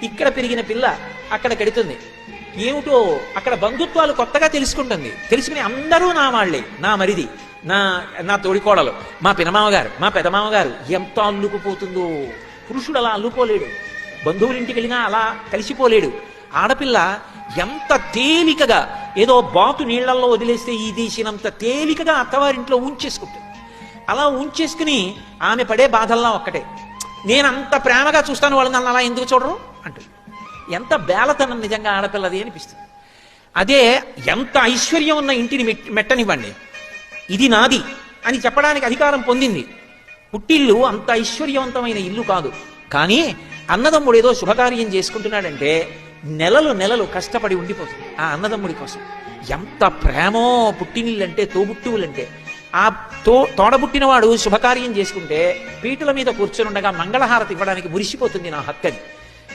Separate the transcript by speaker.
Speaker 1: ఇక్కడ పెరిగిన పిల్ల అక్కడ కడుతుంది. ఏమిటో అక్కడ బంధుత్వాలు కొత్తగా తెలుసుకుంటుంది. తెలుసుకుని అందరూ నా వాళ్లే, నా మరిది, నా నా తోడికోడలు, మా పినమామగారు, మా పెదమామగారు. ఎంత అల్లుకుపోతుందో! పురుషుడు అలా అల్లుకోలేడు, బంధువుల ఇంటికి వెళ్ళినా అలా కలిసిపోలేడు. ఆడపిల్ల ఎంత తేలికగా, ఏదో బాతు నీళ్లలో వదిలేస్తే ఈ దేశినంత తేలికగా అత్తవారింట్లో ఉంచేసుకుంటుంది. అలా ఉంచేసుకుని ఆమె పడే బాధల్లా ఒక్కటే, నేనంత ప్రేమగా చూస్తాను వాళ్ళు నన్ను అలా ఎందుకు చూడరు అంటుంది. ఎంత బేలతనం నిజంగా ఆడపిల్లది అనిపిస్తుంది. అదే ఎంత ఐశ్వర్యం ఉన్న ఇంటిని మెట్టనివ్వండి, ఇది నాది అని చెప్పడానికి అధికారం పొందింది. పుట్టిల్లు అంత ఐశ్వర్యవంతమైన ఇల్లు కాదు, కానీ అన్నదమ్ముడు ఏదో శుభకార్యం చేసుకుంటున్నాడంటే నెలలు నెలలు కష్టపడి ఉండిపోతుంది ఆ అన్నదమ్ముడి కోసం. ఎంత ప్రేమో పుట్టినిల్లంటే, తోబుట్టువులంటే. ఆ తోడబుట్టినవాడు శుభకార్యం చేసుకుంటే పీటల మీద కూర్చొని ఉండగా మంగళహారతి ఇవ్వడానికి మురిసిపోతుంది నా హక్కని.